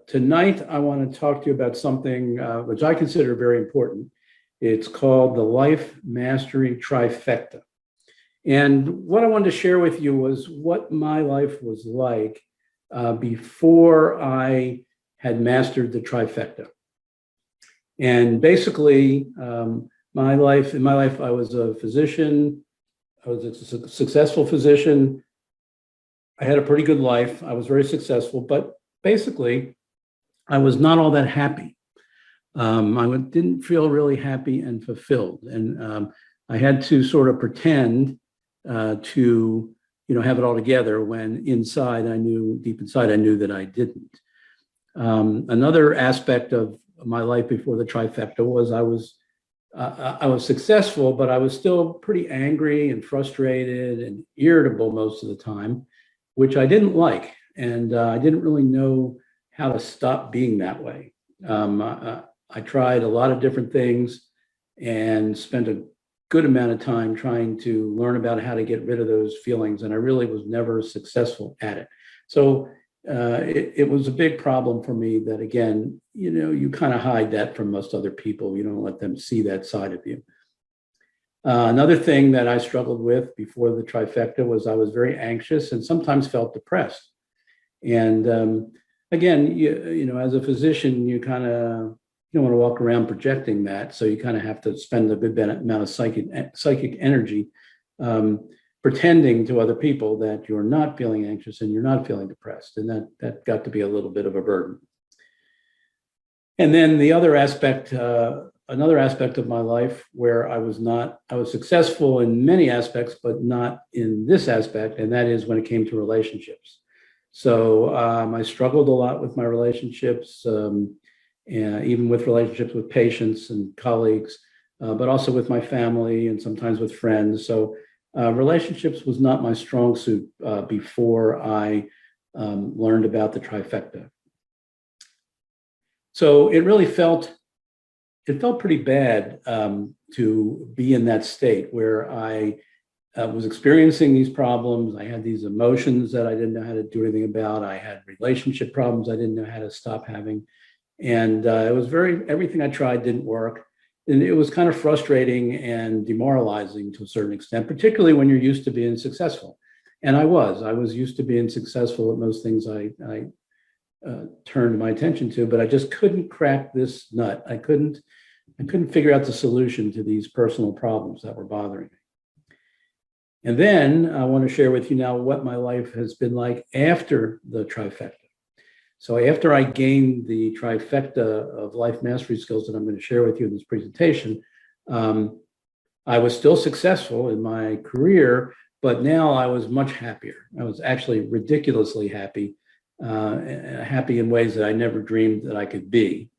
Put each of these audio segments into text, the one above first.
Tonight, I want to talk to you about something which I consider very important. It's called the Life Mastery Trifecta. And what I wanted to share with you was what my life was like before I had mastered the trifecta. And basically, in my life, I was a physician. I was a successful physician. I had a pretty good life. I was very successful, but basically, I was not all that happy. Didn't feel really happy and fulfilled. And I had to sort of pretend to, have it all together when deep inside, I knew that I didn't. Another aspect of my life before the trifecta was I was successful, but I was still pretty angry and frustrated and irritable most of the time, which I didn't like. And I didn't really know how to stop being that way. I tried a lot of different things and spent a good amount of time trying to learn about how to get rid of those feelings. And I really was never successful at it. So it was a big problem for me that, again, you kind of hide that from most other people. You don't let them see that side of you. Another thing that I struggled with before the trifecta was I was very anxious and sometimes felt depressed. And again, as a physician, you kind of don't want to walk around projecting that. So you kind of have to spend a good amount of psychic energy pretending to other people that you're not feeling anxious and you're not feeling depressed. And that got to be a little bit of a burden. And then the other aspect, another aspect of my life where I was successful in many aspects, but not in this aspect. And that is when it came to relationships. So I struggled a lot with my relationships, even with relationships with patients and colleagues, but also with my family and sometimes with friends. So relationships was not my strong suit before I learned about the trifecta. So it really felt pretty bad to be in that state where I was experiencing these problems. I had these emotions that I didn't know how to do anything about. I had relationship problems I didn't know how to stop having. And it was everything I tried didn't work. And it was kind of frustrating and demoralizing to a certain extent, particularly when you're used to being successful. And I was used to being successful at most things I turned my attention to, but I just couldn't crack this nut. I couldn't figure out the solution to these personal problems that were bothering me. And then I want to share with you now what my life has been like after the trifecta. So after I gained the trifecta of life mastery skills that I'm going to share with you in this presentation, I was still successful in my career, but now I was much happier. I was actually ridiculously happy, happy in ways that I never dreamed that I could be.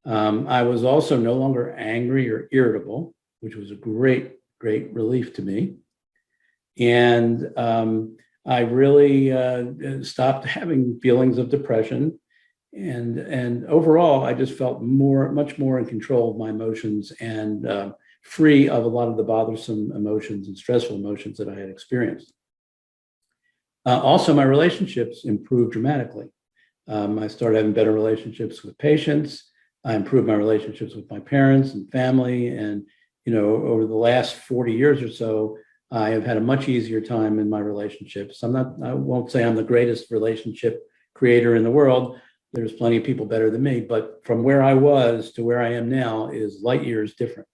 I was also no longer angry or irritable, which was a great relief to me. And I really stopped having feelings of depression. And overall, I just felt much more in control of my emotions and free of a lot of the bothersome emotions and stressful emotions that I had experienced. Also, my relationships improved dramatically. I started having better relationships with patients. I improved my relationships with my parents and family. And, over the last 40 years or so, I have had a much easier time in my relationships. I won't say I'm the greatest relationship creator in the world. There's plenty of people better than me, but from where I was to where I am now is light years different.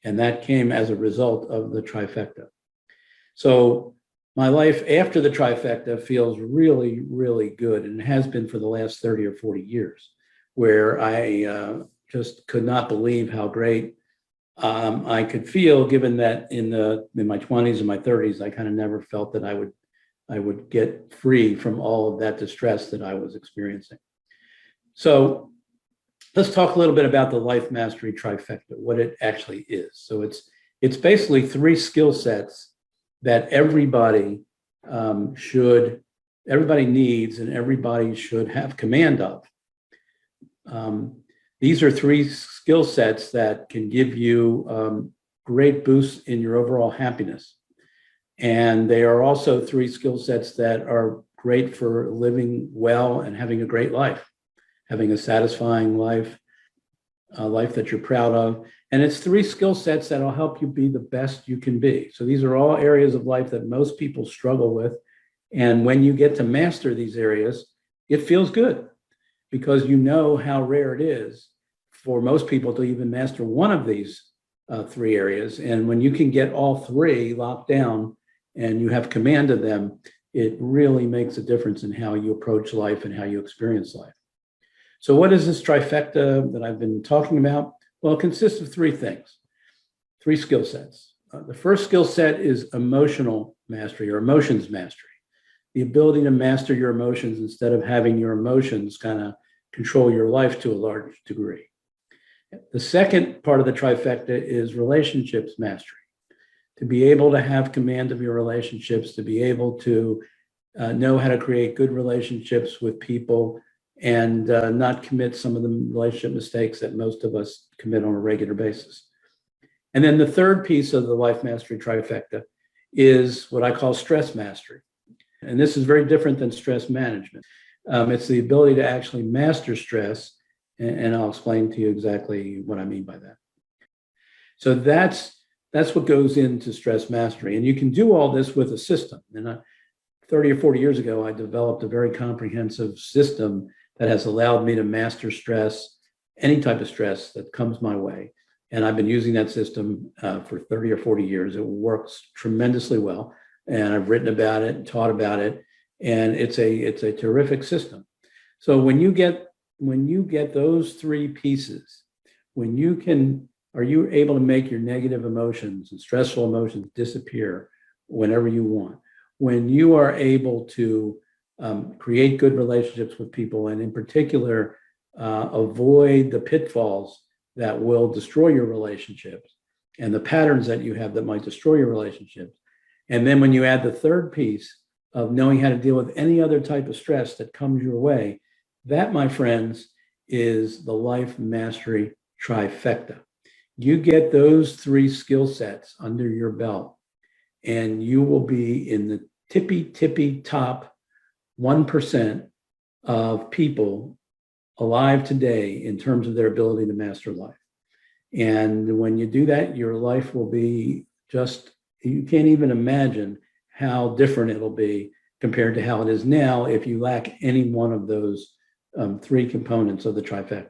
And that came as a result of the trifecta. So my life after the trifecta feels really, really good. And it has been for the last 30 or 40 years, where I just could not believe how great I could feel, given that in my 20s and my 30s, I kind of never felt that I would get free from all of that distress that I was experiencing. So let's talk a little bit about the Life Mastery Trifecta, what it actually is. So it's basically 3 skill sets that everybody needs and everybody should have command of. These are 3 skill sets that can give you great boosts in your overall happiness. And they are also 3 skill sets that are great for living well and having a great life, having a satisfying life, a life that you're proud of. And it's 3 skill sets that'll help you be the best you can be. So these are all areas of life that most people struggle with. And when you get to master these areas, it feels good because you know how rare it is for most people to even master one of these 3 areas. And when you can get all 3 locked down and you have command of them, it really makes a difference in how you approach life and how you experience life. So what is this trifecta that I've been talking about? Well, it consists of 3 things, 3 skill sets. The first skill set is emotional mastery or emotions mastery, the ability to master your emotions instead of having your emotions kind of control your life to a large degree. The second part of the trifecta is relationships mastery, to be able to have command of your relationships, to be able to know how to create good relationships with people and not commit some of the relationship mistakes that most of us commit on a regular basis. And then the third piece of the life mastery trifecta is what I call stress mastery. And this is very different than stress management. It's the ability to actually master stress, and I'll explain to you exactly what I mean by that. So that's what goes into stress mastery. And you can do all this with a system. And 30 or 40 years ago, I developed a very comprehensive system that has allowed me to master stress, any type of stress that comes my way. And I've been using that system for 30 or 40 years. It works tremendously well. And I've written about it and taught about it. And it's a terrific system. So when you get those 3 pieces, are you able to make your negative emotions and stressful emotions disappear whenever you want? When you are able to create good relationships with people, and in particular, avoid the pitfalls that will destroy your relationships and the patterns that you have that might destroy your relationships. And then when you add the third piece of knowing how to deal with any other type of stress that comes your way, that, my friends, is the life mastery trifecta. You get those 3 skill sets under your belt, and you will be in the tippy top 1% of people alive today in terms of their ability to master life. And when you do that, your life will be just, you can't even imagine how different it'll be compared to how it is now if you lack any one of those 3 components of the trifecta.